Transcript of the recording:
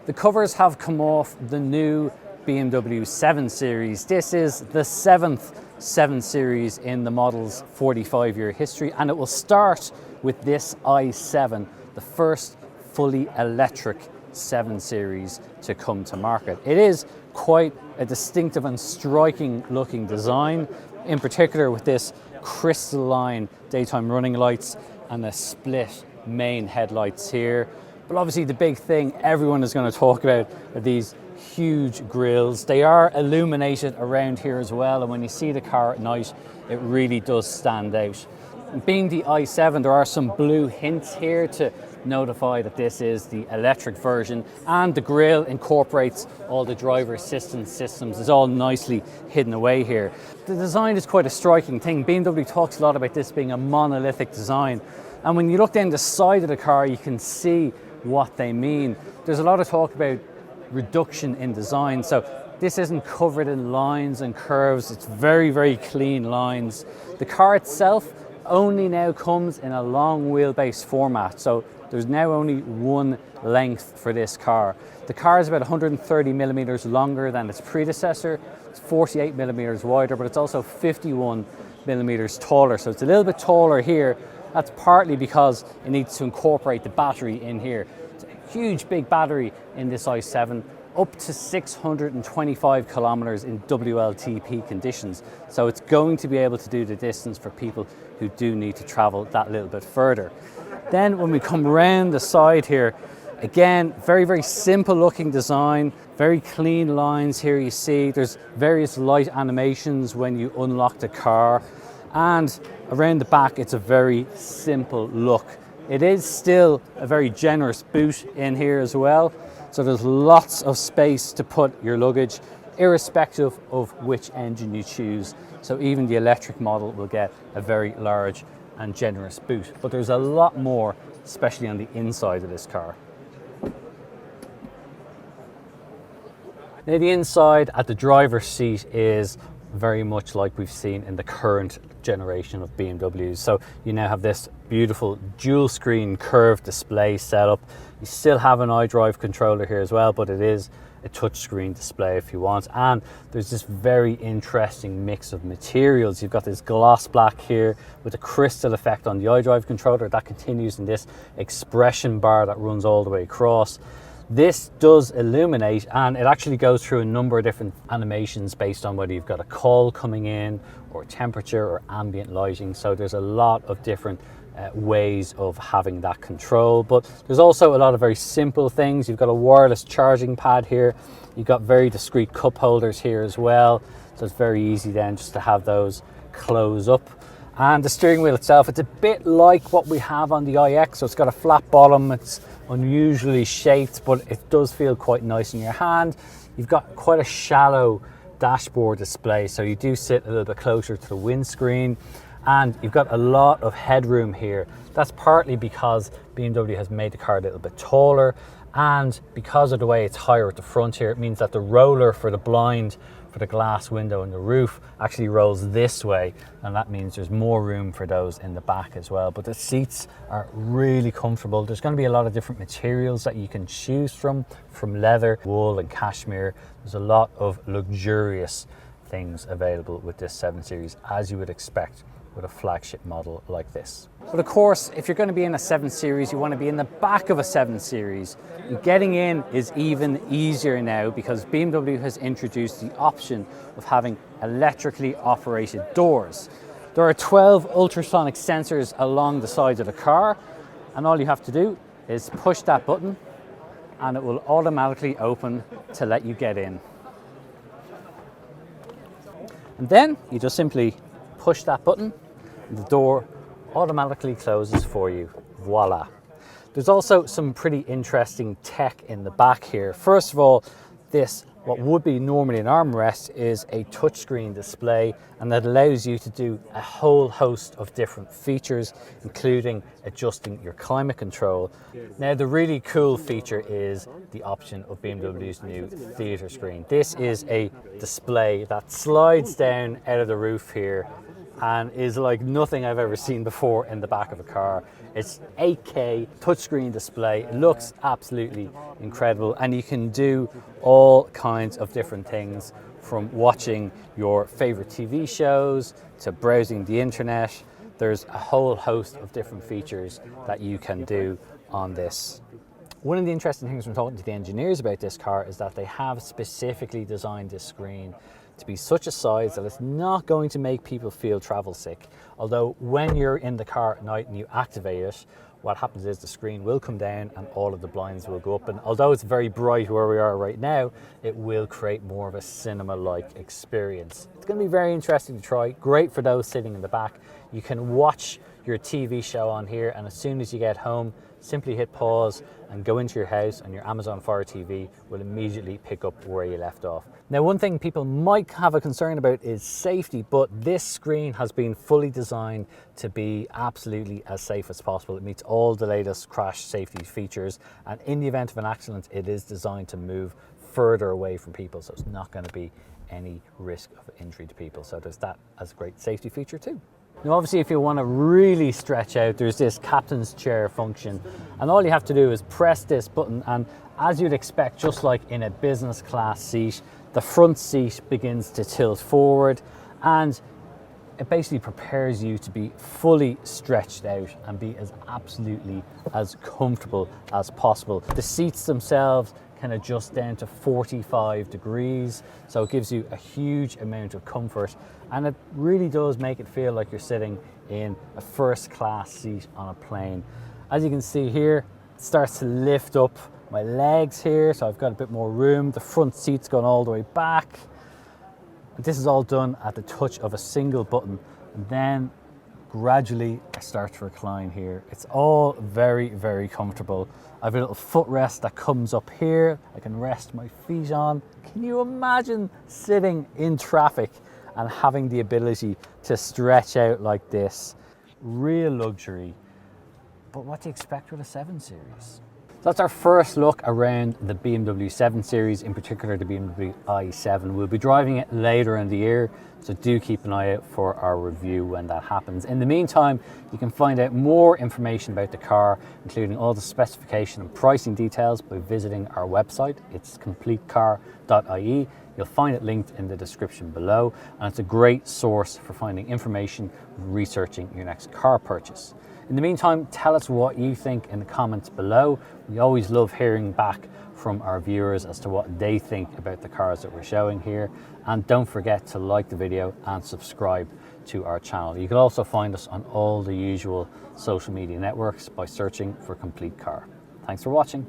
The covers have come off the new BMW 7 Series. This is the 7th 7 Series in the model's 45-year history, and it will start with this i7, the first fully electric 7 Series to come to market. It is quite a distinctive and striking looking design, in particular with this crystalline daytime running lights and the split main headlights here. But obviously the big thing everyone is going to talk about are these huge grills. They are illuminated around here as well, and when you see the car at night, it really does stand out. And being the i7, there are some blue hints here to notify that this is the electric version, and the grille incorporates all the driver assistance systems. It's all nicely hidden away here. The design is quite a striking thing. BMW talks a lot about this being a monolithic design, and when you look down the side of the car, you can see what they mean. There's a lot of talk about reduction in design, so this isn't covered in lines and curves. It's very, very clean lines. The car itself only now comes in a long wheelbase format, so there's now only one length for this car. The car is about 130 millimeters longer than its predecessor. It's 48 millimeters wider, but it's also 51 millimeters taller, so it's a little bit taller here. That's partly because it needs to incorporate the battery in here. It's a huge big battery in this i7, up to 625 kilometers in WLTP conditions. So it's going to be able to do the distance for people who do need to travel that little bit further. Then when we come around the side here, again, very, very simple looking design, very clean lines here you see. There's various light animations when you unlock the car. And around the back, it's a very simple look. It is still a very generous boot in here as well. So there's lots of space to put your luggage, irrespective of which engine you choose. So even the electric model will get a very large and generous boot. But there's a lot more, especially on the inside of this car. Now the inside at the driver's seat is very much like we've seen in the current generation of BMWs. So you now have this beautiful dual screen curved display setup. You still have an iDrive controller here as well, but it is a touchscreen display if you want. And there's this very interesting mix of materials. You've got this gloss black here with a crystal effect on the iDrive controller that continues in this expression bar that runs all the way across. This does illuminate, and it actually goes through a number of different animations based on whether you've got a call coming in or temperature or ambient lighting. So there's a lot of different ways of having that control, but there's also a lot of very simple things. You've got a wireless charging pad here. You've got very discreet cup holders here as well. So it's very easy then just to have those close up. And the steering wheel itself, it's a bit like what we have on the iX. So it's got a flat bottom. It's unusually shaped, but it does feel quite nice in your hand. You've got quite a shallow dashboard display, so you do sit a little bit closer to the windscreen, and you've got a lot of headroom here. That's partly because BMW has made the car a little bit taller, and because of the way it's higher at the front here, it means that the roller for the blind for the glass window and the roof actually rolls this way, and that means there's more room for those in the back as well. But the seats are really comfortable. There's going to be a lot of different materials that you can choose from leather, wool and cashmere. There's a lot of luxurious things available with this 7 Series, as you would expect with a flagship model like this. But of course, if you're going to be in a 7 Series, you want to be in the back of a 7 Series. Getting in is even easier now because BMW has introduced the option of having electrically operated doors. There are 12 ultrasonic sensors along the sides of the car, and all you have to do is push that button and it will automatically open to let you get in. And then you just simply push that button and the door automatically closes for you. Voila. There's also some pretty interesting tech in the back here. First of all, this, what would be normally an armrest, is a touchscreen display, and that allows you to do a whole host of different features, including adjusting your climate control. Now, the really cool feature is the option of BMW's new theatre screen. This is a display that slides down out of the roof here and is like nothing I've ever seen before in the back of a car. It's 8K touchscreen display. It looks absolutely incredible, and you can do all kinds of different things, from watching your favorite TV shows to browsing the internet. There's a whole host of different features that you can do on this. One of the interesting things from talking to the engineers about this car is that they have specifically designed this screen to be such a size that it's not going to make people feel travel sick. Although when you're in the car at night and you activate it, what happens is the screen will come down and all of the blinds will go up. And although it's very bright where we are right now, it will create more of a cinema-like experience. It's going to be very interesting to try. Great for those sitting in the back. You can watch your TV show on here, and as soon as you get home, simply hit pause and go into your house, and your Amazon Fire TV will immediately pick up where you left off. Now, one thing people might have a concern about is safety, but this screen has been fully designed to be absolutely as safe as possible. It meets all the latest crash safety features, and in the event of an accident, it is designed to move further away from people, so it's not going to be any risk of injury to people. So there's that as a great safety feature too. Now, obviously, if you want to really stretch out, there's this captain's chair function, and all you have to do is press this button, and as you'd expect, just like in a business class seat, the front seat begins to tilt forward, and it basically prepares you to be fully stretched out and be absolutely as comfortable as possible. The seats themselves can adjust down to 45 degrees, so it gives you a huge amount of comfort, and it really does make it feel like you're sitting in a first class seat on a plane. As you can see here, it starts to lift up my legs here, so I've got a bit more room. The front seat's gone all the way back. And this is all done at the touch of a single button, and then gradually I start to recline here. It's all very, very comfortable. I have a little footrest that comes up here. I can rest my feet on. Can you imagine sitting in traffic and having the ability to stretch out like this? Real luxury. But what do you expect with a 7 Series? So that's our first look around the BMW 7 Series, in particular the BMW i7. We'll be driving it later in the year, so do keep an eye out for our review when that happens. In the meantime, you can find out more information about the car, including all the specification and pricing details, by visiting our website. It's CompleteCar.ie. You'll find it linked in the description below, and it's a great source for finding information and researching your next car purchase. In the meantime, tell us what you think in the comments below. We always love hearing back from our viewers as to what they think about the cars that we're showing here. And don't forget to like the video and subscribe to our channel. You can also find us on all the usual social media networks by searching for Complete Car. Thanks for watching.